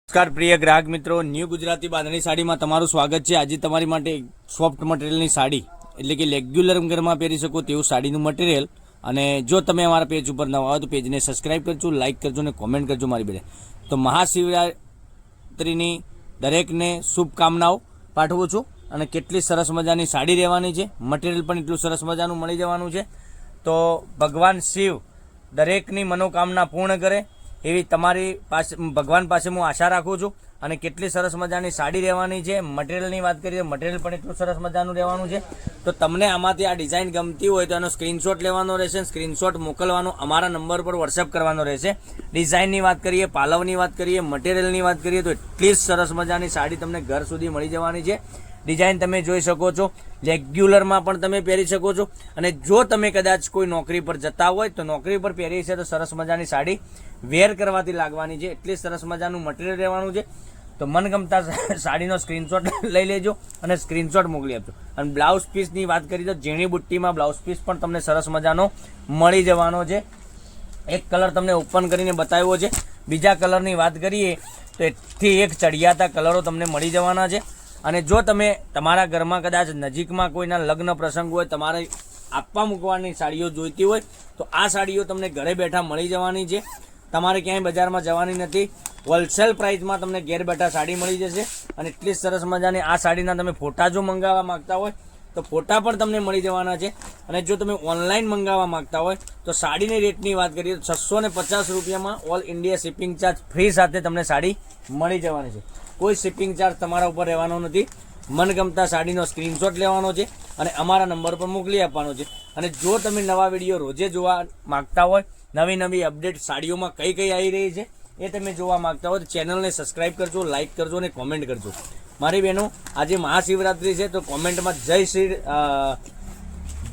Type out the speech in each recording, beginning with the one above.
નમસ્કાર પ્રિય ગ્રાહક મિત્રો, ન્યૂ ગુજરાતી બાંધણી સાડીમાં તમારું સ્વાગત છે। આજે તમારી માટે સોફ્ટ મટીરિયલની સાડી એટલે કે રેગ્યુલર ઘરમાં પહેરી શકો તેવું સાડીનું મટીરિયલ। અને જો તમે અમારા પેજ ઉપર નવા હો તો પેજને સબસ્ક્રાઇબ કરજો, લાઇક કરજો અને કોમેન્ટ કરજો મારી બેને। તો મહાશિવરાત્રિની દરેકને શુભકામનાઓ પાઠવું છું। અને કેટલી સરસ મજાની સાડી રહેવાની છે, મટીરિયલ પણ એટલું સરસ મજાનું મળી જવાનું છે। તો ભગવાન શિવ દરેકની મનોકામના પૂર્ણ કરે એવી તમારી પાસે ભગવાન પાસે હું આશા રાખું છું। અને કેટલી સરસ મજાની સાડી રહેવાની છે, મટીરિયલની વાત કરીએ તો મટીરિયલ પણ એટલું સરસ મજાનું રહેવાનું છે। તો તમને આમાંથી આ ડિઝાઇન ગમતી હોય તો એનો સ્ક્રીનશોટ લેવાનો રહેશે, સ્ક્રીનશોટ મોકલવાનો, અમારા નંબર પર વોટ્સએપ કરવાનો રહેશે। ડિઝાઇનની વાત કરીએ, પાલવની વાત કરીએ, મટીરિયલની વાત કરીએ તો એટલી સરસ મજાની સાડી તમને ઘર સુધી મળી જવાની છે। ડિઝાઇન તમે જોઈ શકો છો, રેગ્યુલરમાં પણ તમે પહેરી શકો છો। અને જો તમે કદાચ કોઈ નોકરી પર જતા હોય તો નોકરી પર પહેરી છે તો સરસ મજાની સાડી વેર કરવાથી લાગવાની છે, એટલી સરસ મજાનું મટીરિયલ રહેવાનું છે। તો મનગમતા સાડીનો સ્ક્રીનશોટ લઈ લેજો અને સ્ક્રીનશોટ મોકલી આપજો। અને બ્લાઉઝ પીસની વાત કરીએ તો ઝીણી બુટ્ટીમાં બ્લાઉઝ પીસ પણ તમને સરસ મજાનો મળી જવાનો છે। એક કલર તમને ઓપન કરીને બતાવ્યો છે, બીજા કલરની વાત કરીએ તો એકથી એક ચડિયાતા કલરો તમને મળી જવાના છે। અને જો તમે તમારા ઘરમાં કદાચ નજીકમાં કોઈના લગ્ન પ્રસંગ હોય, તમારે આપવા મૂકવાની સાડીઓ જોઈતી હોય તો આ સાડીઓ તમને ઘરે બેઠા મળી જવાની છે। તમારે ક્યાંય બજારમાં જવાની નથી, હોલસેલ પ્રાઇસમાં તમને ઘેર બેઠા સાડી મળી જશે। અને એટલી સરસ મજાની આ સાડીના તમે ફોટા જો મંગાવવા માગતા હોય તો ફોટા પણ તમને મળી જવાના છે। અને જો તમે ઓનલાઈન મંગાવવા માગતા હોય તો સાડીની રેટની વાત કરીએ તો 650 રૂપિયામાં all India shipping charge free સાથે તમને સાડી મળી જવાની છે। કોઈ શિપિંગ ચાર્જ તમારા ઉપર રહેવાનો નથી। મનગમતા સાડીનો સ્ક્રીનશોટ લેવાનો છે અને અમારા નંબર પર મોકલી આપવાનો છે। અને જો તમે નવા વિડીયો રોજે જોવા માગતા હોય, નવી નવી અપડેટ સાડીઓમાં કઈ કઈ આવી રહી છે એ તમે જોવા માગતા હોય તો ચેનલને સબસ્ક્રાઇબ કરજો, લાઇક કરજો અને કોમેન્ટ કરજો। મારી બહેનો, આજે મહાશિવરાત્રિ છે તો કોમેન્ટમાં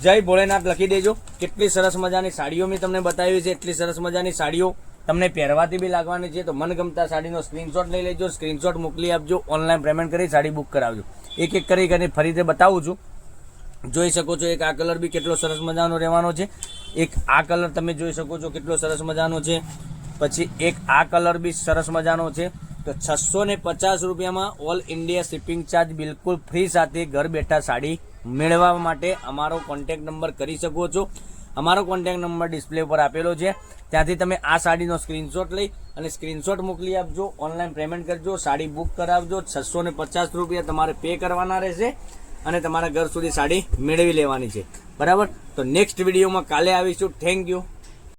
જય ભોળેનાથ લખી દેજો। કેટલી સરસ મજાની સાડીઓ મેં તમને બતાવી છે, એટલી સરસ મજાની સાડીઓ તમને પહેરવાથી બી લાગવાની છે। તો મનગમતા સાડીનો સ્ક્રીનશોટ લઈ લેજો, સ્ક્રીનશોટ મોકલી આપજો, ઓનલાઈન પેમેન્ટ કરી સાડી બુક કરાવજો। એક એક કરીને ફરીથી બતાવું છું, જોઈ શકો છો। એક આ કલર બી કેટલો સરસ મજાનો રહેવાનો છે, એક આ કલર તમે જોઈ શકો છો કેટલો સરસ મજાનો છે, પછી એક આ કલર બી સરસ મજાનો છે। તો 650 રૂપિયામાં ઓલ ઇન્ડિયા શિપિંગ ચાર્જ બિલકુલ ફ્રી સાથે ઘર બેઠા સાડી મેળવવા માટે અમારો કોન્ટેક્ટ નંબર કરી શકો છો। અમારો કોન્ટેક્ટ નંબર ડિસ્પ્લે પર આપેલો છે, ત્યાંથી તમે આ સાડીનો સ્ક્રીનશોટ લઈ અને સ્ક્રીનશોટ મોકલી આપજો, ઓનલાઈન પેમેન્ટ કરજો, સાડી બુક કરાવજો। 650 રૂપિયા તમારે પે કરવાના રહેશે અને તમારા ઘર સુધી સાડી મેળવી લેવાની છે, બરાબર। તો નેક્સ્ટ વિડીયોમાં કાલે આવીશું। Thank you.